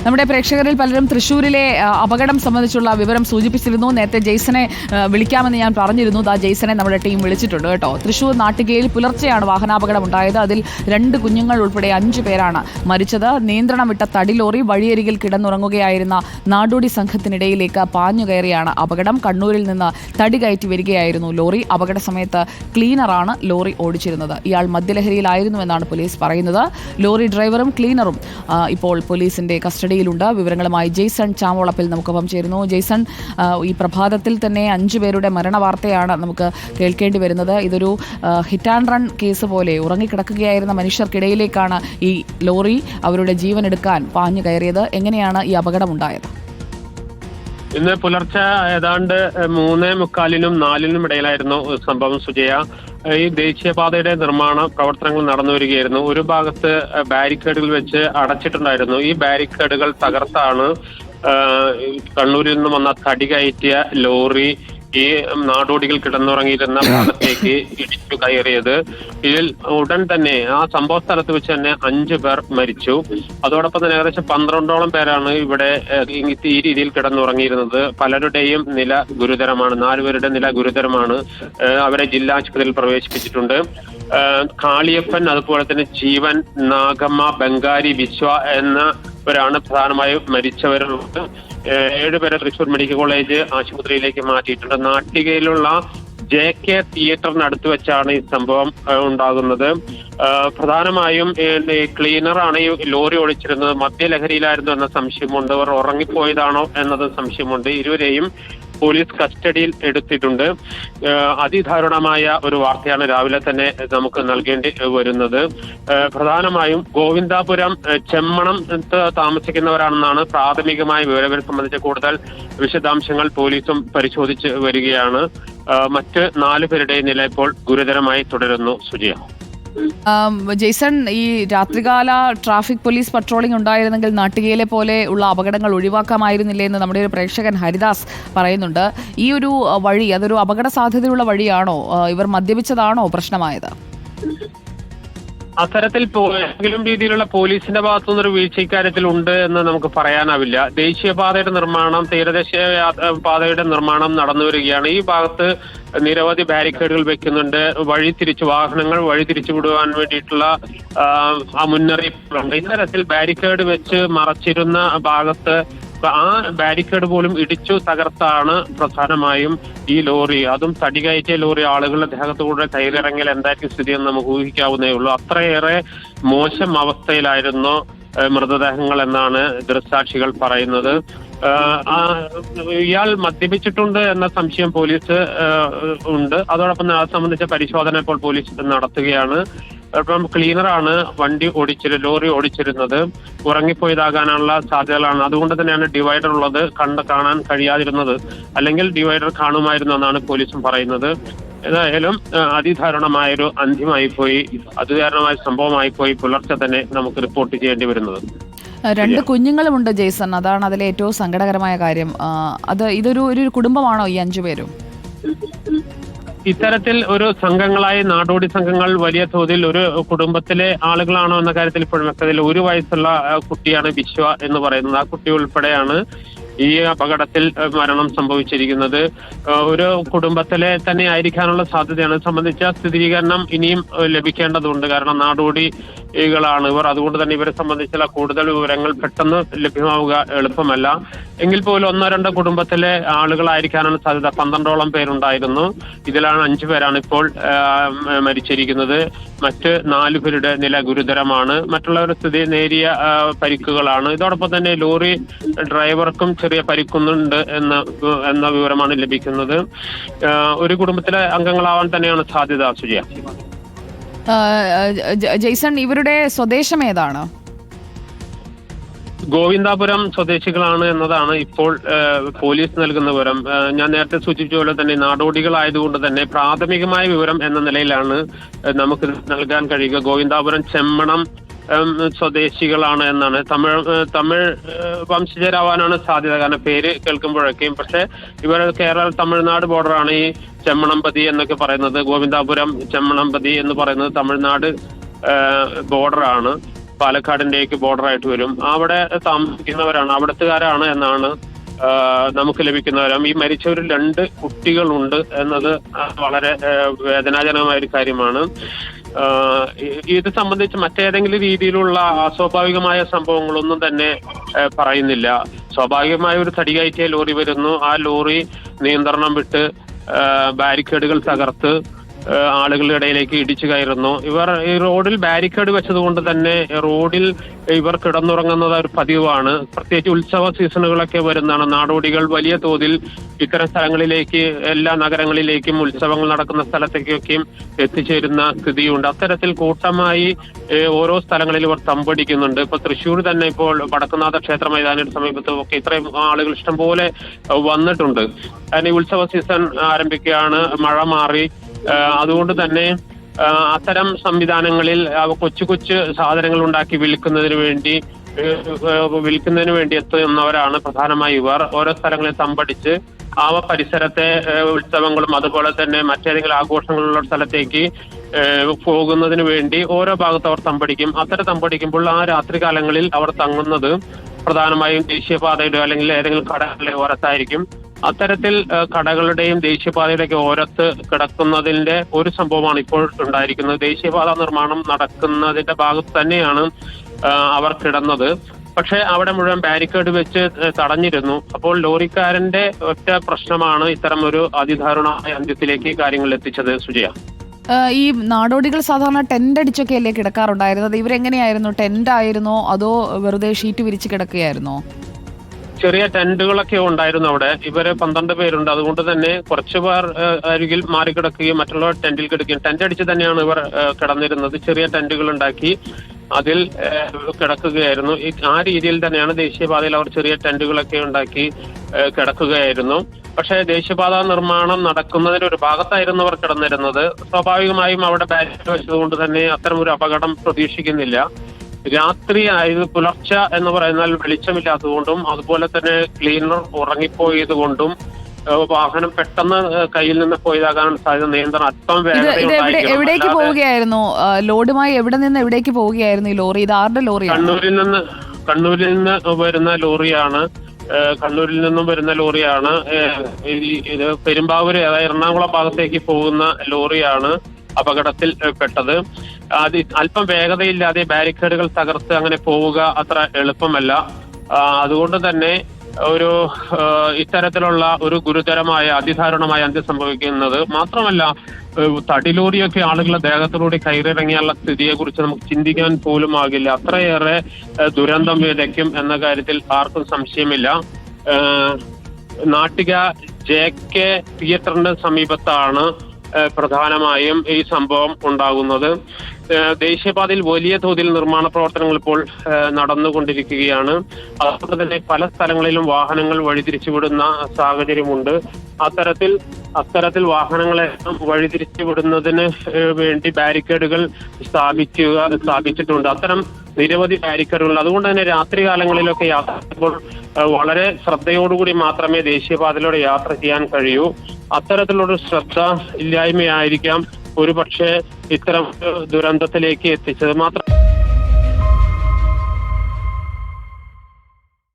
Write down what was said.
നമ്മുടെ പ്രേക്ഷകരിൽ പലരും തൃശ്ശൂരിലെ അപകടം സംബന്ധിച്ചുള്ള വിവരം സൂചിപ്പിച്ചിരുന്നു. നേരത്തെ ജെയ്സനെ വിളിക്കാമെന്ന് ഞാൻ പറഞ്ഞിരുന്നു. ജെയ്സനെ നമ്മുടെ ടീം വിളിച്ചിട്ടുണ്ട് കേട്ടോ. തൃശ്ശൂർ നാട്ടികയിൽ പുലർച്ചെയാണ് വാഹനാപകടം ഉണ്ടായത്. അതിൽ 2 കുഞ്ഞുങ്ങൾ ഉൾപ്പെടെ 5 പേരാണ് മരിച്ചത്. നിയന്ത്രണം വിട്ട തടി ലോറി വഴിയരികിൽ കിടന്നുറങ്ങുകയായിരുന്ന നാടോടി സംഘത്തിനിടയിലേക്ക് പാഞ്ഞു കയറിയാണ് അപകടം. കണ്ണൂരിൽ നിന്ന് തടി കയറ്റി വരികയായിരുന്നു ലോറി. അപകട സമയത്ത് ക്ലീനറാണ് ലോറി ഓടിച്ചിരുന്നത്. ഇയാൾ മദ്യലഹരിയിലായിരുന്നുവെന്നാണ് പോലീസ് പറയുന്നത്. ലോറി ഡ്രൈവറും ക്ലീനറും ഇപ്പോൾ പോലീസിന്റെ കസ്റ്റഡിയിലുണ്ട്. വിവരങ്ങളുമായി ജെയ്സൺ ചാമോളപ്പിൽ നമുക്കൊപ്പം ചേരുന്നു. ജെയ്സൺ, ഈ പ്രഭാതത്തിൽ തന്നെ 5 പേരുടെ മരണവാർത്തയാണ് നമുക്ക് കേൾക്കേണ്ടി വരുന്നത്. ഇതൊരു ഹിറ്റ് ആൻഡ് റൺ കേസ് പോലെ ഉറങ്ങിക്കിടക്കുകയായിരുന്ന മനുഷ്യർക്കിടയിലേക്കാണ് ഈ ലോറി അവരുടെ ജീവൻ എടുക്കാൻ പാഞ്ഞു കയറിയത്. എങ്ങനെയാണ് ഈ അപകടമുണ്ടായത്? ഇന്ന് പുലർച്ചെ ഏതാണ്ട് 3:45-നും 4-നും ഇടയിലായിരുന്നു സംഭവം. സുജയ, ഈ ദേശീയപാതയുടെ നിർമ്മാണ പ്രവർത്തനങ്ങൾ നടന്നു വരികയായിരുന്നു. ഒരു ഭാഗത്ത് ബാരിക്കേഡുകൾ വെച്ച് അടച്ചിട്ടുണ്ടായിരുന്നു. ഈ ബാരിക്കേഡുകൾ തകർത്താണ് കണ്ണൂരിൽ നിന്ന് വന്ന തടി കയറ്റിയ ലോറി ഈ നാടോടികൾ കിടന്നുറങ്ങിയിരുന്ന ഭാഗത്തേക്ക് ഇടിച്ചു കയറിയത്. ഇതിൽ ഉടൻ തന്നെ ആ സംഭവ സ്ഥലത്ത് വെച്ച് തന്നെ 5 പേർ മരിച്ചു. അതോടൊപ്പം തന്നെ ഏകദേശം 12ഓളം പേരാണ് ഇവിടെ ഈ രീതിയിൽ കിടന്നുറങ്ങിയിരുന്നത്. പലരുടെയും നില ഗുരുതരമാണ്. 4 പേരുടെ നില ഗുരുതരമാണ്. അവരെ ജില്ലാ ആശുപത്രിയിൽ പ്രവേശിപ്പിച്ചിട്ടുണ്ട്. കാളിയപ്പൻ, അതുപോലെ തന്നെ ജീവൻ, നാഗമ്മ, ബംഗാരി, വിശ്വ എന്നവരാണ് പ്രധാനമായും മരിച്ചവരുള്ളത്. 7 പേരെ തൃശൂർ മെഡിക്കൽ കോളേജ് ആശുപത്രിയിലേക്ക് മാറ്റിയിട്ടുണ്ട്. നാട്ടികയിലുള്ള JK തിയേറ്ററിനടുത്ത് വെച്ചാണ് ഈ സംഭവം ഉണ്ടാകുന്നത്. പ്രധാനമായും ക്ലീനറാണ് ഈ ലോറി ഓടിച്ചിരുന്നത്. മദ്യലഹരിയിലായിരുന്നു എന്ന സംശയമുണ്ട്. അവർ ഉറങ്ങിപ്പോയതാണോ എന്നത് സംശയമുണ്ട്. ഇരുവരെയും പോലീസ് കസ്റ്റഡിയിൽ എടുത്തിട്ടുണ്ട്. അതിദാരുണമായ ഒരു വാർത്തയാണ് രാവിലെ തന്നെ നമുക്ക് നൽകേണ്ടി വരുന്നത്. പ്രധാനമായും ഗോവിന്ദാപുരം ചെമ്മണം താമസിക്കുന്നവരാണെന്നാണ് പ്രാഥമികമായ വിവരം. സംബന്ധിച്ച കൂടുതൽ വിശദാംശങ്ങൾ പോലീസും പരിശോധിച്ച് വരികയാണ്. മറ്റ് 4 പേരുടെ നില ഇപ്പോൾ ഗുരുതരമായി തുടരുന്നു. സുജിയ, ജെയ്സൺ, ഈ രാത്രികാല ട്രാഫിക് പോലീസ് പട്രോളിംഗ് ഉണ്ടായിരുന്നെങ്കിൽ നാട്ടികയിലെ പോലെ ഉള്ള അപകടങ്ങൾ ഒഴിവാക്കാമായിരുന്നില്ലേ എന്ന് നമ്മുടെ ഒരു പ്രേക്ഷകൻ ഹരിദാസ് പറയുന്നുണ്ട്. ഈ ഒരു വഴി അതൊരു അപകട സാധ്യതയുള്ള വഴിയാണോ? ഇവർ മദ്യപിച്ചതാണോ പ്രശ്നമായത്? അത്തരത്തിൽ ഏതെങ്കിലും രീതിയിലുള്ള പോലീസിന്റെ ഭാഗത്തുനിന്നൊരു വീഴ്ച ഇക്കാര്യത്തിൽ ഉണ്ട് എന്ന് നമുക്ക് പറയാനാവില്ല. ദേശീയപാതയുടെ നിർമ്മാണം, തീരദേശ പാതയുടെ നിർമ്മാണം നടന്നു വരികയാണ്. ഈ ഭാഗത്ത് നിരവധി ബാരിക്കേഡുകൾ വെക്കുന്നുണ്ട്. വാഹനങ്ങൾ വഴി തിരിച്ചു വിടുവാൻ വേണ്ടിയിട്ടുള്ള മുന്നറിയിപ്പുകളുണ്ട്. ഇത്തരത്തിൽ ബാരിക്കേഡ് വെച്ച് മറച്ചിരുന്ന ഭാഗത്ത് ആ ബാരിക്കേഡ് പോലും ഇടിച്ചു തകർത്താണ് പ്രധാനമായും ഈ ലോറി, അതും തടി കയറ്റിയ ലോറി ആളുകളുടെ ദേഹത്തുകൂടെ കയറിറങ്ങിയാൽ എന്തായിരിക്കും സ്ഥിതി എന്ന് നമുക്ക് ഊഹിക്കാവുന്നേ ഉള്ളൂ. അത്രയേറെ മോശം അവസ്ഥയിലായിരുന്നു മൃതദേഹങ്ങൾ എന്നാണ് ദൃക്സാക്ഷികൾ പറയുന്നത്. ഇയാൾ മദ്യപിച്ചിട്ടുണ്ട് എന്ന സംശയം പോലീസ് ഉണ്ട്. അതോടൊപ്പം അത് സംബന്ധിച്ച പരിശോധന ഇപ്പോൾ പോലീസ് നടത്തുകയാണ്. ഇപ്പം ക്ലീനറാണ് ലോറി ഓടിച്ചിരുന്നത്. ഉറങ്ങിപ്പോയതാകാനുള്ള സാധ്യതകളാണ്. അതുകൊണ്ട് തന്നെയാണ് ഡിവൈഡർ ഉള്ളത് കാണാൻ കഴിയാതിരുന്നത്. അല്ലെങ്കിൽ ഡിവൈഡർ കാണുമായിരുന്നു എന്നാണ് പോലീസും പറയുന്നത്. ഏതായാലും അതിദാരുണമായൊരു അന്ത്യമായിപ്പോയി, അതിദാരുണമായ സംഭവമായിപ്പോയി പുലർച്ചെ തന്നെ നമുക്ക് റിപ്പോർട്ട് ചെയ്യേണ്ടി വരുന്നത്. 2 കുഞ്ഞുങ്ങളുമുണ്ട് ജെയ്സൺ, അതാണ് അതിലെ ഏറ്റവും സങ്കടകരമായ കാര്യം. ഇതൊരു കുടുംബമാണോ ഈ 5 പേരും? ഇത്തരത്തിൽ ഒരു സംഘങ്ങളായി നാടോടി സംഘങ്ങൾ വലിയ തോതിൽ ഒരു കുടുംബത്തിലെ ആളുകളാണോ എന്ന കാര്യത്തിൽ ഇപ്പോഴും വ്യക്തതയില്ല. 1 വയസ്സുള്ള കുട്ടിയാണ് വിശ്വ എന്ന് പറയുന്നത്. ആ കുട്ടി ഉൾപ്പെടെയാണ് ഈ അപകടത്തിൽ മരണം സംഭവിച്ചിരിക്കുന്നത്. ഒരു കുടുംബത്തിലെ തന്നെ ആയിരിക്കാനുള്ള സാധ്യതയാണ്. സംബന്ധിച്ച സ്ഥിരീകരണം ഇനിയും ലഭിക്കേണ്ടതുണ്ട്. കാരണം നാടോടികളാണ് ഇവർ. അതുകൊണ്ട് തന്നെ ഇവരെ സംബന്ധിച്ചുള്ള കൂടുതൽ വിവരങ്ങൾ പെട്ടെന്ന് ലഭ്യമാവുക എളുപ്പമല്ല. എങ്കിൽ പോലും 1-2 കുടുംബത്തിലെ ആളുകളായിരിക്കാനാണ് സാധ്യത. 12ഓളം പേരുണ്ടായിരുന്നു. ഇതിലാണ് 5 പേരാണ് ഇപ്പോൾ മരിച്ചിരിക്കുന്നത്. മറ്റ് 4 പേരുടെ നില ഗുരുതരമാണ്. മറ്റുള്ളവരുടെ സ്ഥിതി നേരിയ പരിക്കുകളാണ്. ഇതോടൊപ്പം തന്നെ ലോറി ഡ്രൈവർക്കും ചെറിയ പരിക്കുന്നുണ്ട് എന്ന വിവരമാണ് ലഭിക്കുന്നത്. ഒരു കുടുംബത്തിലെ അംഗങ്ങളാവാൻ തന്നെയാണ് സാധ്യത. സുജിയ, ജെയ്സൺ, ഇവരുടെ സ്വദേശം ഏതാണ്? ഗോവിന്ദാപുരം സ്വദേശികളാണ് എന്നതാണ് ഇപ്പോൾ പോലീസ് നൽകുന്ന വിവരം. ഞാൻ നേരത്തെ സൂചിപ്പിച്ച പോലെ തന്നെ നാടോടികളായതുകൊണ്ട് തന്നെ പ്രാഥമികമായ വിവരം എന്ന നിലയിലാണ് നമുക്ക് നൽകാൻ കഴിയുക. ഗോവിന്ദാപുരം ചെമ്മണം സ്വദേശികളാണ് എന്നാണ്. തമിഴ് വംശജരാവാനാണ് സാധ്യത, കാരണം പേര് കേൾക്കുമ്പോഴൊക്കെയും. പക്ഷെ ഇവർ തമിഴ്നാട് ബോർഡറാണ് ഈ ചെമ്മണംപതി എന്നൊക്കെ പറയുന്നത്. ഗോവിന്ദാപുരം ചെമ്മണംപതി എന്ന് പറയുന്നത് തമിഴ്നാട് ബോർഡറാണ്. പാലക്കാടിന്റേക്ക് ബോർഡറായിട്ട് വരും. അവിടെ താമസിക്കുന്നവരാണ്, അവിടത്തുകാരാണ് എന്നാണ് നമുക്ക് ലഭിക്കുന്ന വിവരം. ഈ മരിച്ചവരിൽ 2 കുട്ടികളുണ്ട് എന്നത് വളരെ വേദനാജനകമായ ഒരു കാര്യമാണ്. ഇത് സംബന്ധിച്ച് മറ്റേതെങ്കിലും രീതിയിലുള്ള അസ്വാഭാവികമായ സംഭവങ്ങളൊന്നും തന്നെ പറയുന്നില്ല. സ്വാഭാവികമായ ഒരു തടികയറ്റിയ ലോറി വരുന്നു, ആ ലോറി നിയന്ത്രണം വിട്ട് ബാരിക്കേഡുകൾ തകർത്ത് ആളുകളുടെ ഇടയിലേക്ക് ഇടിച്ചു കയറുന്നു. ഇവർ ഈ റോഡിൽ ബാരിക്കേഡ് വെച്ചതുകൊണ്ട് തന്നെ റോഡിൽ ഇവർ കിടന്നുറങ്ങുന്നത് ഒരു പതിവാണ്. പ്രത്യേകിച്ച് ഉത്സവ സീസണുകളൊക്കെ വരുന്നതാണ്. നാടോടികൾ വലിയ തോതിൽ ഇത്തരം സ്ഥലങ്ങളിലേക്ക്, എല്ലാ നഗരങ്ങളിലേക്കും ഉത്സവങ്ങൾ നടക്കുന്ന സ്ഥലത്തേക്കൊക്കെയും എത്തിച്ചേരുന്ന സ്ഥിതിയുണ്ട്. അത്തരത്തിൽ കൂട്ടമായി ഓരോ സ്ഥലങ്ങളിൽ ഇവർ തമ്പടിക്കുന്നുണ്ട്. ഇപ്പൊ തൃശ്ശൂർ തന്നെ ഇപ്പോൾ വടക്കുംനാഥ ക്ഷേത്ര മൈതാനത്തിന് സമീപത്തും ഒക്കെ ഇത്രയും ആളുകൾ ഇഷ്ടംപോലെ വന്നിട്ടുണ്ട്. കാരണം ഈ ഉത്സവ സീസൺ ആരംഭിക്കുകയാണ്, മഴ മാറി. അതുകൊണ്ട് തന്നെ അത്തരം സംവിധാനങ്ങളിൽ കൊച്ചു കൊച്ചു സാധനങ്ങൾ ഉണ്ടാക്കി വിൽക്കുന്നതിന് വേണ്ടി എത്തുന്നവരാണ് പ്രധാനമായി ഇവർ. ഓരോ സ്ഥലങ്ങളിൽ തമ്പടിച്ച് ആ പരിസരത്തെ ഉത്സവങ്ങളും അതുപോലെ തന്നെ മറ്റേതെങ്കിലും ആഘോഷങ്ങളുള്ള സ്ഥലത്തേക്ക് പോകുന്നതിന് വേണ്ടി ഓരോ ഭാഗത്ത് അവർ തമ്പടിക്കും. അത്തരം തമ്പടിക്കുമ്പോൾ ആ രാത്രികാലങ്ങളിൽ അവർ തങ്ങുന്നത് പ്രധാനമായും ദേശീയപാതയുടെ അല്ലെങ്കിൽ ഏതെങ്കിലും കടകളുടെ ഓരത്തായിരിക്കും. അത്തരത്തിൽ കടകളുടെയും ദേശീയപാതയുടെയൊക്കെ ഓരത്ത് കിടക്കുന്നതിന്റെ ഒരു സംഭവമാണ് ഇപ്പോൾ ഉണ്ടായിരിക്കുന്നത്. ദേശീയപാത നിർമ്മാണം നടക്കുന്നതിന്റെ ഭാഗത്ത് തന്നെയാണ് അവർ കിടന്നത്. പക്ഷെ അവിടെ മുഴുവൻ ബാരിക്കേഡ് വെച്ച് തടഞ്ഞിരുന്നു. അപ്പോൾ ലോറിക്കാരന്റെ ഒറ്റ പ്രശ്നമാണ് ഇത്തരം ഒരു അതിദാരുണമായ അന്ത്യത്തിലേക്ക് കാര്യങ്ങൾ എത്തിച്ചത്. സുജയ, ഈ നാടോടികൾ സാധാരണ ടെന്റ് അടിച്ചൊക്കെയല്ലേ കിടക്കാറുണ്ടായിരുന്നത്? ഇവരെങ്ങനെയായിരുന്നു? ടെന്റ് ആയിരുന്നോ അതോ വെറുതെ ഷീറ്റ് വിരിച്ച് കിടക്കുകയായിരുന്നോ? ചെറിയ ടെന്റുകളൊക്കെ ഉണ്ടായിരുന്നു അവിടെ. ഇവര് 12 പേരുണ്ട്. അതുകൊണ്ട് തന്നെ കുറച്ചു പേർ അരികിൽ മാറിക്കിടക്കുകയും മറ്റുള്ളവർ ടെന്റിൽ കിടക്കുകയും, ടെന്റ് അടിച്ച് തന്നെയാണ് ഇവർ കിടന്നിരുന്നത്. ചെറിയ ടെന്റുകൾ ഉണ്ടാക്കി അതിൽ കിടക്കുകയായിരുന്നു. ആ രീതിയിൽ തന്നെയാണ് ദേശീയപാതയിൽ അവർ ചെറിയ ടെന്റുകളൊക്കെ ഉണ്ടാക്കി കിടക്കുകയായിരുന്നു. പക്ഷേ ദേശീയപാത നിർമ്മാണം നടക്കുന്നതിന്റെ ഒരു ഭാഗത്തായിരുന്നു അവർ കിടന്നിരുന്നത്. സ്വാഭാവികമായും അവിടെ ബാരിക്കേഡ് വെച്ചതുകൊണ്ട് തന്നെ അത്തരം ഒരു അപകടം പ്രതീക്ഷിക്കുന്നില്ല. രാത്രി ആയത്, പുലർച്ചെ എന്ന് പറയുന്നാൽ വെളിച്ചമില്ലാത്തതുകൊണ്ടും അതുപോലെ തന്നെ ക്ലീനർ ഉറങ്ങിപ്പോയത് കൊണ്ടും വാഹനം പെട്ടെന്ന് കയ്യിൽ നിന്ന് പോയതാകാൻ സാധ്യത. നിയന്ത്രണം അല്പം എവിടേക്ക് പോവുകയായിരുന്നു? ലോഡുമായി എവിടെ നിന്ന് എവിടേക്ക് പോവുകയായിരുന്നു ഈ ലോറി? ഇത് ആരുടെ ലോറിയാണ്? കണ്ണൂരിൽ നിന്ന് വരുന്ന ലോറിയാണ്. കണ്ണൂരിൽ നിന്നും വരുന്ന ലോറിയാണ്. ഇത് പെരുമ്പാവൂര്, അതായത് എറണാകുളം ഭാഗത്തേക്ക് പോകുന്ന ലോറിയാണ് അപകടത്തിൽ പെട്ടത്. അത് അല്പം വേഗതയില്ലാതെ ബാരിക്കേഡുകൾ തകർത്ത് അങ്ങനെ പോവുക അത്ര എളുപ്പമല്ല. അതുകൊണ്ട് തന്നെ ഇത്തരത്തിലുള്ള ഒരു ഗുരുതരമായ അതിദാരുണമായ അന്ത്യം സംഭവിക്കുന്നത് മാത്രമല്ല, തടിലോറിയൊക്കെ ആളുകളുടെ ദേഹത്തിലൂടെ കയറിയിറങ്ങിയുള്ള സ്ഥിതിയെ കുറിച്ച് നമുക്ക് ചിന്തിക്കാൻ പോലും ആകില്ല. അത്രയേറെ ദുരന്തം വിതയ്ക്കും എന്ന കാര്യത്തിൽ ആർക്കും സംശയമില്ല. നാട്ടിക JK തിയേറ്ററിന്റെ സമീപത്താണ് പ്രധാനമായും ഈ സംഭവം ഉണ്ടാകുന്നത്. ദേശീയപാതയിൽ വലിയ തോതിൽ നിർമ്മാണ പ്രവർത്തനങ്ങൾ ഇപ്പോൾ നടന്നുകൊണ്ടിരിക്കുകയാണ്. അതുകൊണ്ട് തന്നെ പല സ്ഥലങ്ങളിലും വാഹനങ്ങൾ വഴിതിരിച്ചുവിടുന്ന സാഹചര്യമുണ്ട്. അത്തരത്തിൽ വാഹനങ്ങളെ വഴിതിരിച്ചുവിടുന്നതിന് വേണ്ടി ബാരിക്കേഡുകൾ സ്ഥാപിച്ചിട്ടുണ്ട്. അത്തരം നിരവധി ബാരിക്കേഡുകൾ. അതുകൊണ്ട് തന്നെ രാത്രികാലങ്ങളിലൊക്കെ യാത്ര ചെയ്യുമ്പോൾ വളരെ ശ്രദ്ധയോടുകൂടി മാത്രമേ ദേശീയപാതയിലൂടെ യാത്ര ചെയ്യാൻ കഴിയൂ. അത്തരത്തിലുള്ള ശ്രദ്ധ ഇല്ലായ്മയായിരിക്കാം ഒരുപക്ഷെ ഇത്തരം ദുരന്തത്തിലേക്ക് എത്തിച്ചത്. മാത്രം